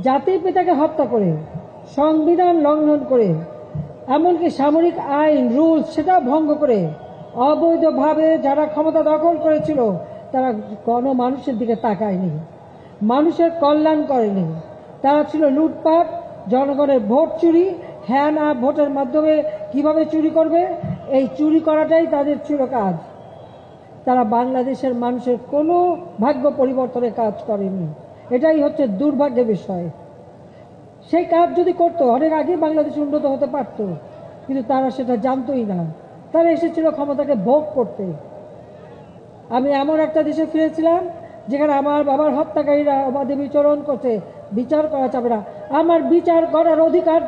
জাতির পিতাকে হত্যা করে, সংবিধান লঙ্ঘন করে, এমনকি সামরিক আইন রুলস সেটা ভঙ্গ করে অবৈধভাবে যারা ক্ষমতা দখল করেছিল তারা কোনো মানুষের দিকে তাকায়নি, মানুষের কল্যাণ করেনি। তারা ছিল লুটপাট, জনগণের ভোট চুরি, হ্যাঁ না ভোটের মাধ্যমে কিভাবে চুরি করবে এই চুরি করাটাই তাদের ছিল কাজ। তারা বাংলাদেশের মানুষের কোনো ভাগ্য পরিবর্তনের কাজ করেনি। এটাই হচ্ছে দুর্ভাগ্যের বিষয়। সেই কাজ যদি করতো অনেক আগে বাংলাদেশ উন্নত হতে পারত, কিন্তু তারা সেটা জানতোই না। তারা এসেছিল ক্ষমতাকে ভোগ করতে। আমি এমন একটা দেশে ফিরেছিলাম যেখানে আমার বাবার হত্যাকারীরা অবাধে বিচরণ করছে, বিচার করা যাবে না। আমার বিচার করার অধিকার,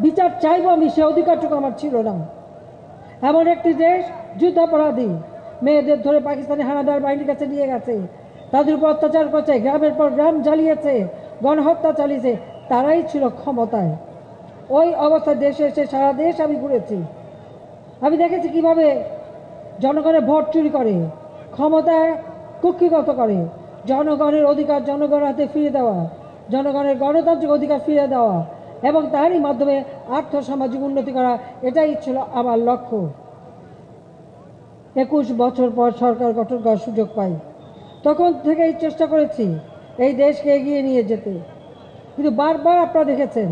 বিচার চাইবো আমি, সে অধিকারটুকু আমার ছিল না। এমন একটি দেশ যুদ্ধাপরাধী মেয়েদের ধরে পাকিস্তানি হানাদার বাহিনীর কাছে নিয়ে গেছে, তাদের উপর অত্যাচার করছে, গ্রামের পর গ্রাম জ্বালিয়েছে, গণহত্যা চালিয়েছে, তারাই ছিল ক্ষমতায়। ওই অবস্থায় দেশে এসে সারা দেশ আমি ঘুরেছি। আমি দেখেছি কিভাবে জনগণের ভোট চুরি করে, ক্ষমতায় কুক্ষিগত করে, জনগণের অধিকার জনগণের হাতে ফিরে দেওয়া, জনগণের গণতান্ত্রিক অধিকার ফিরে দেওয়া এবং তারই মাধ্যমে আর্থসামাজিক উন্নতি করা, এটাই ছিল আমার লক্ষ্য। 21 বছর পর সরকার গঠন করার সুযোগ পাই। তখন থেকেই চেষ্টা করেছি এই দেশকে এগিয়ে নিয়ে যেতে, কিন্তু বারবার আপনারা দেখেছেন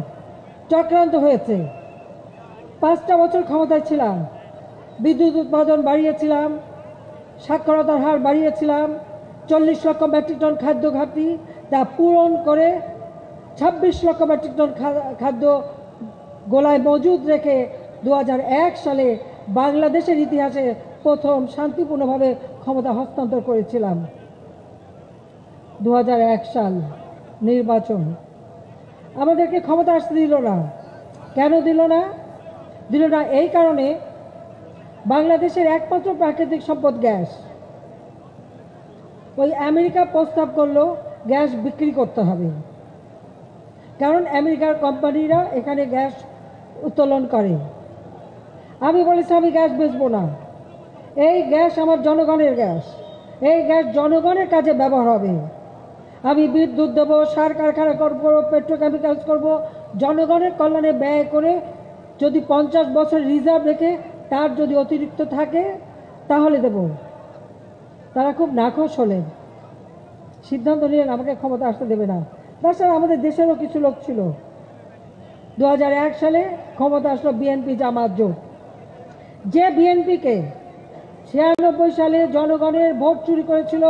চক্রান্ত হয়েছে। 5টা বছর ক্ষমতায় ছিলাম, বিদ্যুৎ উৎপাদন বাড়িয়েছিলাম, সাক্ষরতার হার বাড়িয়েছিলাম, 40 লক্ষ মেট্রিক টন খাদ্য ঘাটতি তা পূরণ করে 26 লক্ষ মেট্রিক টন খাদ্য গোলায় মজুদ রেখে 2001 সালে বাংলাদেশের ইতিহাসে প্রথম শান্তিপূর্ণভাবে ক্ষমতা হস্তান্তর করেছিলাম। 2001 সাল নির্বাচন আমাদেরকে ক্ষমতা আসতে দিল না। কেন দিল না? দিল না এই কারণে, বাংলাদেশের একমাত্র প্রাকৃতিক সম্পদ গ্যাস। ওই আমেরিকা প্রস্তাব করলো গ্যাস বিক্রি করতে হবে, কারণ আমেরিকার কোম্পানিরা এখানে গ্যাস উত্তোলন করে। আমি বলেছি আমি গ্যাস বেচবো না, এই গ্যাস আমার জনগণের গ্যাস, এই গ্যাস জনগণের কাজে ব্যবহার হবে। আমি বিদ্যুৎ দেবো, সার কারখানা করবো, পেট্রোকেমিক্যালস করব, জনগণের কল্যাণে ব্যয় করে যদি 50 বছর রিজার্ভ রেখে তার যদি অতিরিক্ত থাকে তাহলে দেব। তারা খুব নাখোশ হলেন, সিদ্ধান্ত নিলেন আমাকে ক্ষমতা আসতে দেবে না। তাছাড়া আমাদের দেশেরও কিছু লোক ছিল। 2001 সালে ক্ষমতা আসলো বিএনপি জামাত জোট, যে বিএনপিকে 96 সালে জনগণের ভোট চুরি করেছিল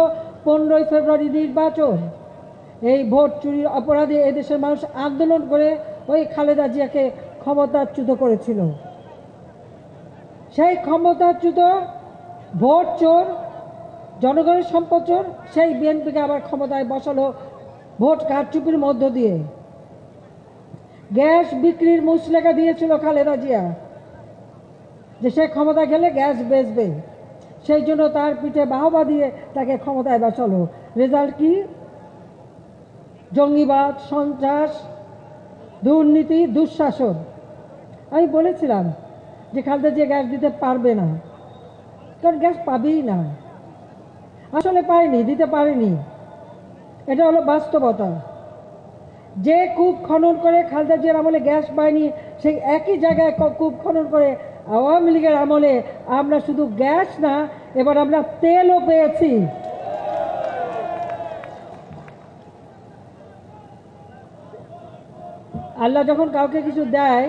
15 ফেব্রুয়ারি নির্বাচন। এই ভোট চুরির অপরাধে এদেশের মানুষ আন্দোলন করে ওই খালেদা জিয়াকে ক্ষমতাচ্যুত করেছিল। সেই ক্ষমতাচ্যুত ভোট চোর, জনগণের সম্পদ চোর, সেই বিএনপিকে আবার ক্ষমতায় বসালো ভোট কারচুপির মধ্য দিয়ে। গ্যাস বিক্রির মুচলেখা দিয়েছিল খালেদা জিয়া যে সে ক্ষমতা গেলে গ্যাস বেচবে, সেই জন্য তার পিঠে বাহবা দিয়ে তাকে ক্ষমতায় বসালো। রেজাল্ট কি? জঙ্গিবাদ, সন্ত্রাস, দুর্নীতি, দুঃশাসন। আমি বলেছিলাম যে খালেদা জিয়া গ্যাস দিতে পারবে না, কারণ গ্যাস পাবেই না। আসলে পায়নি, দিতে পারেনি, এটা হলো বাস্তবতা। যে কূপ খনন করে খালেদা জিয়ার আমলে গ্যাস পায়নি, সেই একই জায়গায় কূপ খনন করে আওয়ামী লীগের আমলে আমরা শুধু গ্যাস না, এবার আমরা তেলও পেয়েছি। আল্লাহ যখন কাউকে কিছু দেয়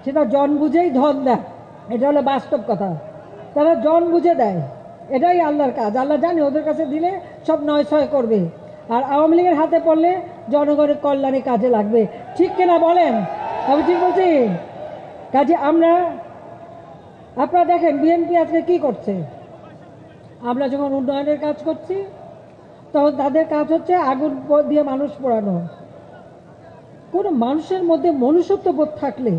সেটা জন বুঝেই ধন দেয়, এটা হলো বাস্তব কথা। তারা জন বুঝে দেয়, এটাই আল্লাহর কাজ। আল্লাহ জানে ওদের কাছে দিলে সব নয়ছয় করবে, আর আওয়ামী লীগের হাতে পড়লে জনগণের কল্যাণে কাজে লাগবে। ঠিক কিনা বলেন? আমি ঠিক বলছি? কাজে আপনারা দেখেন বিএনপি আজকে কি করছে। আমরা যখন উন্নয়নের কাজ করছি তখন তাদের কাজ হচ্ছে আগুন দিয়ে মানুষ পোড়ানো। কোনো মানুষের মধ্যে মনুষ্যত্ব বোধ থাকলে